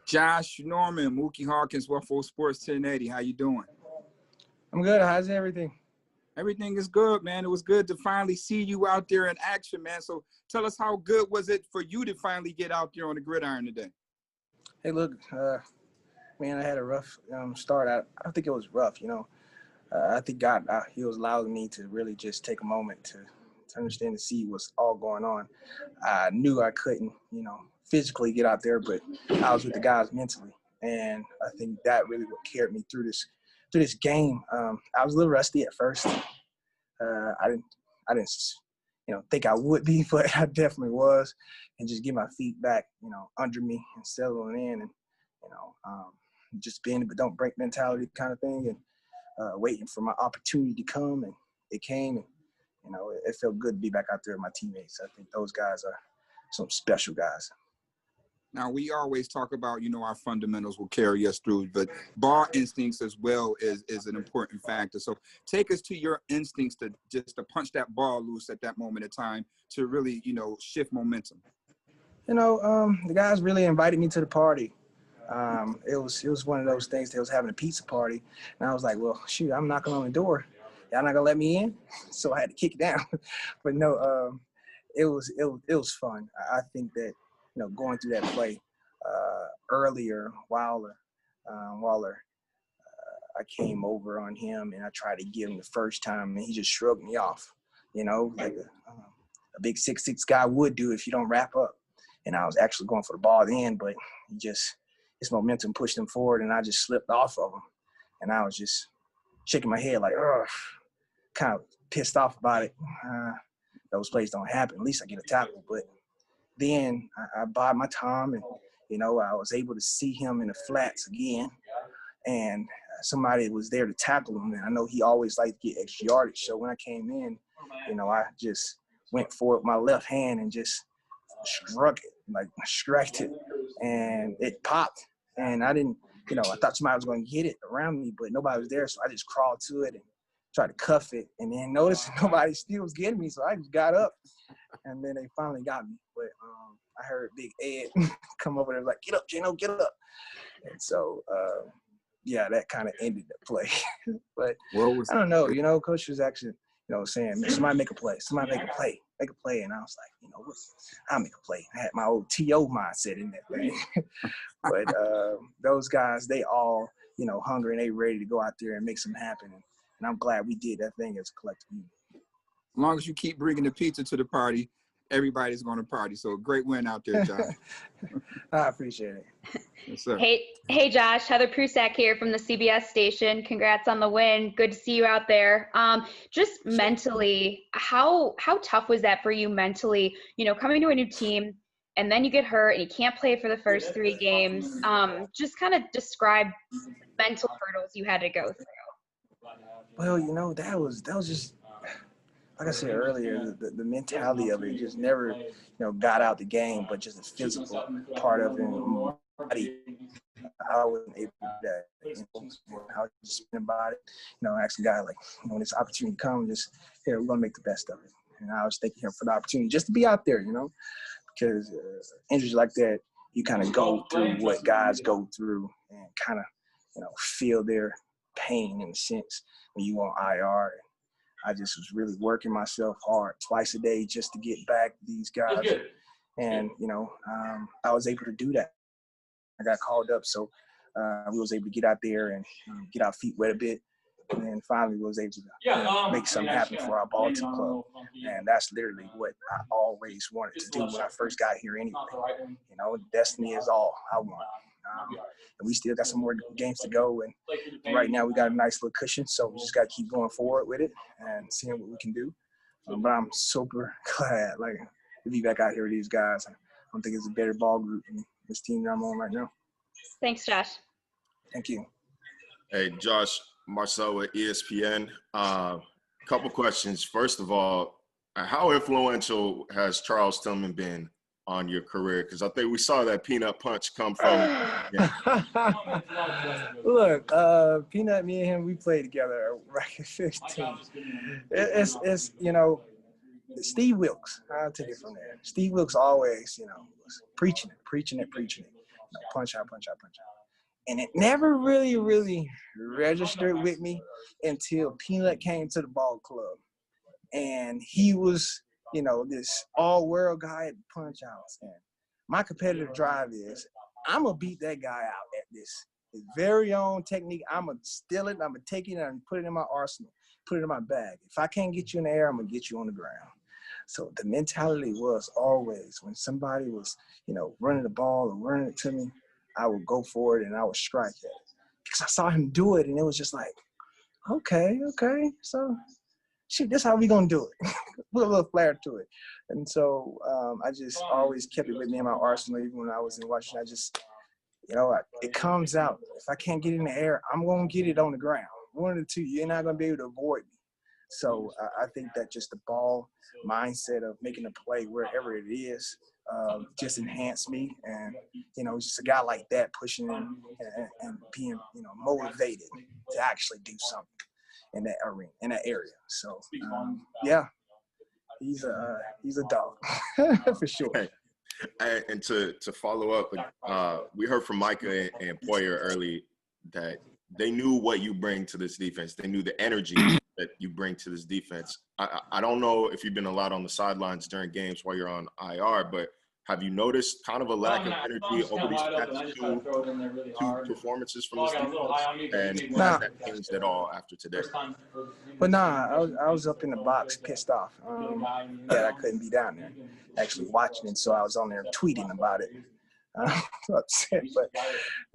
Josh Norman, Mookie Hawkins, Waffle Sports 1080. How you doing? I'm good. How's everything? Everything is good, man. It was good to finally see you out there in action, man. So tell us, how good was it for you to finally get out there on the gridiron today? Hey, look, man, I had a rough start. I don't think it was rough, I think God, he was allowing me to really just take a moment to understand and see what's all going on. I knew I couldn't, physically get out there, but I was with the guys mentally. And I think that really what carried me through this game. I was a little rusty at first. I didn't, think I would be, but I definitely was. And just get my feet back, under me and settling in, and just being, but don't break mentality kind of thing, and waiting for my opportunity to come, and it came, and it felt good to be back out there with my teammates. I think those guys are some special guys. Now, we always talk about, our fundamentals will carry us through, but ball instincts as well is an important factor. So take us to your instincts to punch that ball loose at that moment in time to really, shift momentum. The guys really invited me to the party. It was one of those things. They was having a pizza party, and I was like, well, shoot, I'm knocking on the door. Y'all not gonna let me in? So I had to kick it down. But no, it was fun. I think that, going through that play earlier, Waller, I came over on him and I tried to give him the first time, and he just shrugged me off, like a big 6'6" guy would do if you don't wrap up. And I was actually going for the ball then, but his momentum pushed him forward, and I just slipped off of him. And I was just shaking my head like, ugh, kind of pissed off about it. Those plays don't happen. At least I get a tackle. But then I bought my time, and, I was able to see him in the flats again. And somebody was there to tackle him. And I know he always liked to get extra yardage. So when I came in, I just went for it with my left hand and just struck it, and it popped. And I didn't, I thought somebody was going to get it around me, but nobody was there. So I just crawled to it and tried to cuff it, and then noticed nobody still was getting me. So I just got up, and then they finally got me. But I heard Big Ed come over there like, get up, Gino, get up. And so, that kind of ended the play. But I don't know, Coach was actually, saying, somebody make a play. And I was like, I'll make a play. I had my old TO mindset in that thing. But those guys, they all, hungry, and they ready to go out there and make something happen. And I'm glad we did that thing as a collective unit. As long as you keep bringing the pizza to the party, everybody's going to party. So great win out there, Josh. I appreciate it. Yes, sir. Hey, Josh, Heather Prusak here from the CBS station. Congrats on the win. Good to see you out there. Just mentally, how tough was that for you mentally, coming to a new team, and then you get hurt and you can't play for the first 3 games? Just kind of describe mental hurdles you had to go through. Well, that was just, like I said earlier, the mentality of it just never, got out the game, but just the physical part of it. I wasn't able to do that. I was just thinking about it, asking God, like, when this opportunity comes, just, here, we're going to make the best of it. And I was thanking him for the opportunity just to be out there, because injuries like that, you kind of go through what guys go through and kind of, feel their pain in a sense when you on IR. I just was really working myself hard twice a day just to get back these guys. And, I was able to do that. I got called up, so we was able to get out there and get our feet wet a bit. And then finally we was able to make something happen for our ball team club. And that's literally what I always wanted to do when I first got here anyway. Destiny is all I want. And we still got some more games to go. And right now we got a nice little cushion, so we just got to keep going forward with it and seeing what we can do. But I'm super glad, to be back out here with these guys. I don't think it's a better ball group than this team that I'm on right now. Thanks, Josh. Thank you. Hey, Josh, Marcel with ESPN. Couple questions. First of all, how influential has Charles Tillman been on your career? Because I think we saw that peanut punch come from. Look, Peanut, me and him, we played together at 15. It's Steve Wilkes. I'll take it from there. Steve Wilkes always, was preaching it. punch out, punch out, punch out. And it never really registered with me until Peanut came to the ball club. And he was, this all-world guy at punch outs. And my competitive drive is, I'm going to beat that guy out at this. His very own technique, I'm going to steal it, I'm going to take it and put it in my arsenal, put it in my bag. If I can't get you in the air, I'm going to get you on the ground. So the mentality was always, when somebody was, running the ball or running it to me, I would go for it and I would strike it. Because I saw him do it, and it was just like, okay. So, shoot, this is how we going to do it. Put a little flair to it. And so I just always kept it with me in my arsenal. Even when I was in Washington, I just, it comes out. If I can't get it in the air, I'm going to get it on the ground. One of the two, you're not going to be able to avoid me. So I think that just the ball mindset of making a play wherever it is just enhanced me. And, just a guy like that pushing and being, motivated to actually do something in that arena, in that area. So, he's a dog for sure. And to follow up, we heard from Micah and Poyer early that they knew what you bring to this defense. They knew the energy that you bring to this defense. I don't know if you've been a lot on the sidelines during games while you're on IR, but have you noticed kind of a lack of energy over these past two performances from this defense? And has that changed at all after today? But I was up in the box pissed off that I couldn't be down there actually watching it. So I was on there tweeting about it. Upset, but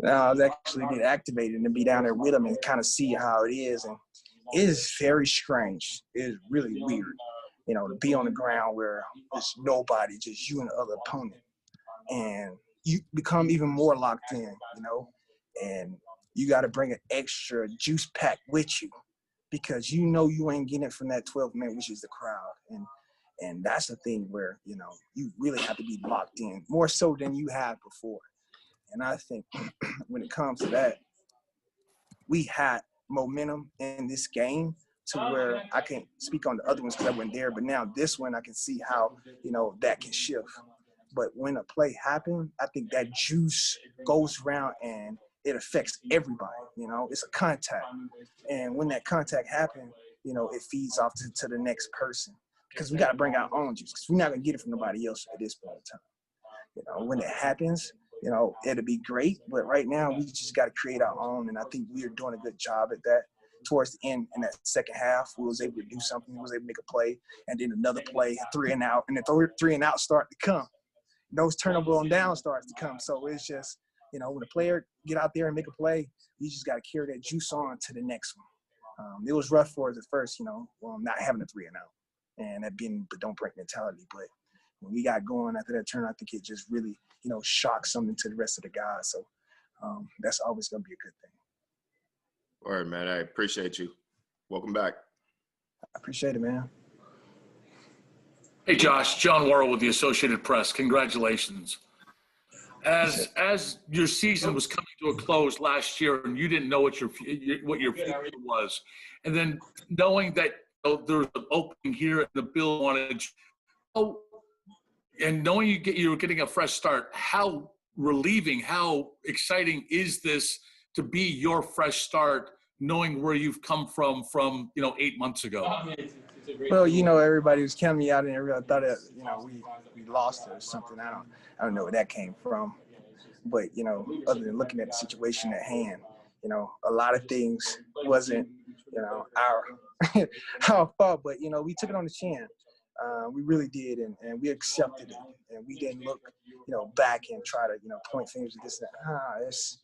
I was actually get activated and be down there with them and kind of see how it is. And it is very strange. It is really weird, to be on the ground where there's nobody, just you and the other opponent. And you become even more locked in, and you got to bring an extra juice pack with you because you ain't getting it from that 12 man, which is the crowd. And that's the thing where, you really have to be locked in more so than you have before. And I think when it comes to that, we had momentum in this game to where I can't speak on the other ones because I wasn't there. But now this one, I can see how, that can shift. But when a play happens, I think that juice goes around and it affects everybody. It's a contact. And when that contact happens, it feeds off to the next person. Because we got to bring our own juice because we're not going to get it from nobody else at this point in time. When it happens, it'll be great. But right now, we just got to create our own. And I think we are doing a good job at that. Towards the end, in that second half, we was able to do something. We was able to make a play and then another play, 3 and out. And the 3 and out start to come. Those turnover on down starts to come. So it's just, when a player get out there and make a play, you just got to carry that juice on to the next one. It was rough for us at first, not having a 3 and out. And that being but don't break mentality. But when we got going after that turn, I think it just really, shocked something to the rest of the guys. So that's always going to be a good thing. All right, man. I appreciate you. Welcome back. I appreciate it, man. Hey, Josh. John Worrell with the Associated Press. Congratulations. As your season was coming to a close last year and you didn't know what your future was, and then knowing that there was an opening here and the Bill wanted, and knowing you were getting a fresh start, how relieving, how exciting is this to be your fresh start, knowing where you've come from 8 months ago? Well, everybody was counting me out and everybody thought that, we lost or something. I don't know where that came from. But, other than looking at the situation at hand, a lot of things wasn't, our fault, but, we took it on the chin. We really did, and we accepted it. And we didn't look, back and try to, point fingers at this and that. It's,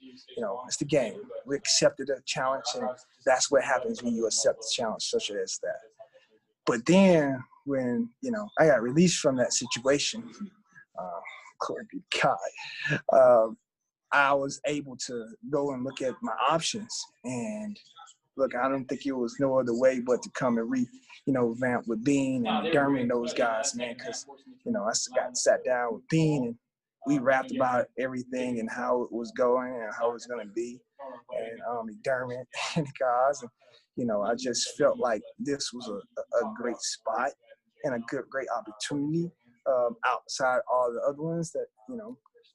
it's the game. We accepted a challenge, and that's what happens when you accept the challenge such as that. But then when, I got released from that situation, glory be to God, I was able to go and look at my options. And look, I don't think it was no other way but to come and vamp with Bean and McDermott and those guys, man, because, I got sat down with Bean and we rapped about everything and how it was going and how it was going to be. And McDermott and the guys. And, I just felt like this was a great spot and a great opportunity outside all the other ones that,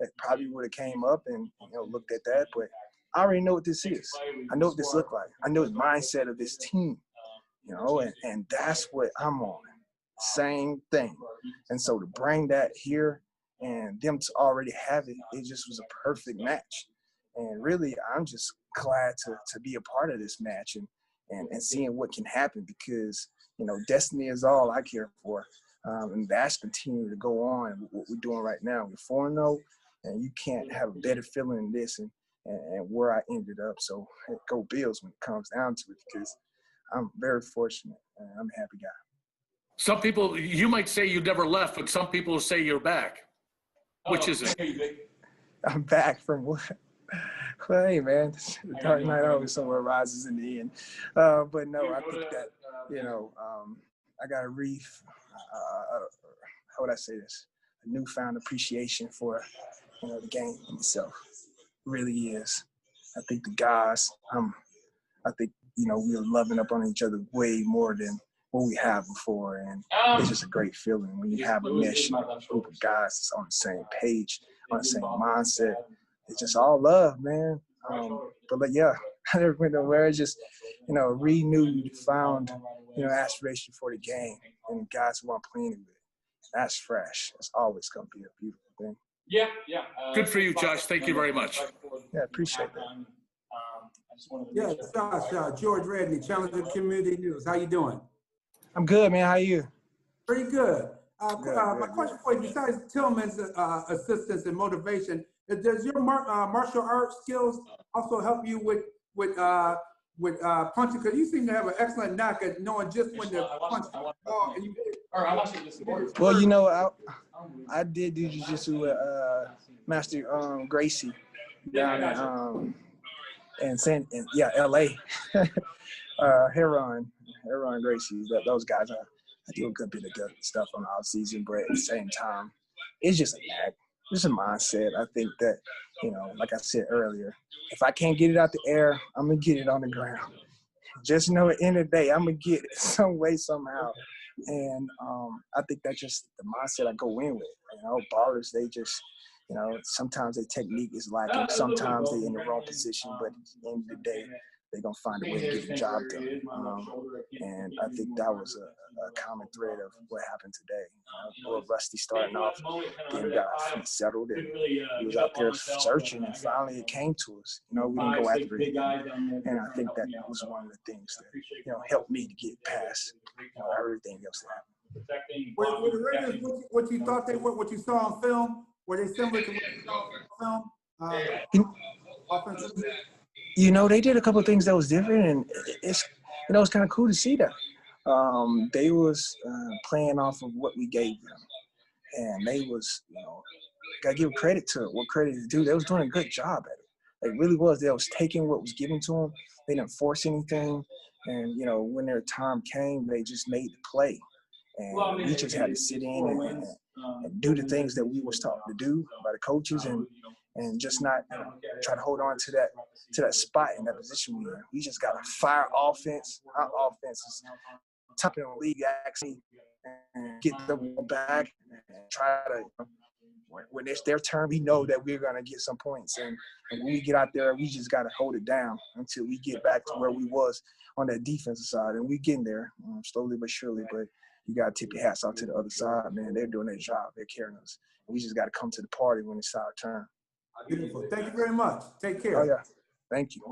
that probably would have came up and looked at that. But I already know what this is. I know what this looked like. I know the mindset of this team, and that's what I'm on. Same thing. And so to bring that here and them to already have it, it just was a perfect match. And really, I'm just glad to be a part of this match and seeing what can happen, because, destiny is all I care for. And that's continue to go on what we're doing right now. We're 4-0, and you can't have a better feeling than this and where I ended up. So go Bills when it comes down to it, because I'm very fortunate and I'm a happy guy. Some people, you might say you never left, but some people say you're back. Which is it? I'm back from what? Well, hey, man, the dark night always somewhere rises in the end. But no, I think that, I got a how would I say this? A newfound appreciation for, the game in itself. It really is. I think the guys, I think, we are loving up on each other way more than what we have before. And it's just a great feeling when you have a mission, a group of guys that's on the same page, on the same mindset. It's just all love, man. But yeah, I never went nowhere. It's just, renewed, found, aspiration for the game and the guys who I'm playing with. That's fresh. It's always going to be a beautiful thing. Yeah. Good for you, Josh. Thank you very much. Yeah, appreciate that. Yeah, Josh, George Redney, Challenger Community News. How you doing? I'm good, man. How you? Pretty good. My Good. question for you, besides Tillman's assistance and motivation, does your martial arts skills also help you with punching? Because you seem to have an excellent knack at knowing just when to punch the ball. And you well, I did do jiu-jitsu with Master Gracie down in LA. Heron Gracie, those guys. I do a good bit of good stuff on the off season, but at the same time, it's just a knack. Just a mindset. I think that, like I said earlier, if I can't get it out the air, I'm going to get it on the ground. Just know at the end of the day, I'm going to get it some way, somehow. And I think that's just the mindset I go in with. Ballers, they just, sometimes their technique is lacking. Sometimes they're in the wrong position, but at the end of the day, they're going to find a way to get the job done. And I think that was a common thread of what happened today. A little rusty starting off, then got our feet settled, and he was out there searching, and finally it came to us. We didn't go after it. And I think that was one of the things that, helped me to get past everything else that happened. were the Raiders what you thought they were, what you saw on film? Were they similar to what you saw on film? Offensively? They did a couple of things that was different, and it's kind of cool to see that. They was playing off of what we gave them, and they was, gotta give credit to it. What credit is due? They was doing a good job at it. It really was. They was taking what was given to them. They didn't force anything, and when their time came, they just made the play, and we just had to sit in and do the things that we was taught to do by the coaches, and just not try to hold on to that spot in that position we in. We just got a fire offense. Our offense is top in the league, actually, and get the ball back and try to. When it's their turn, we know that we're gonna get some points, and when we get out there, we just gotta hold it down until we get back to where we was on that defensive side, and we getting there slowly but surely. But you gotta tip your hats off to the other side, man. They're doing their job. They're carrying us. We just gotta come to the party when it's our turn. Beautiful. Thank you very much. Take care. Oh, yeah. Thank you.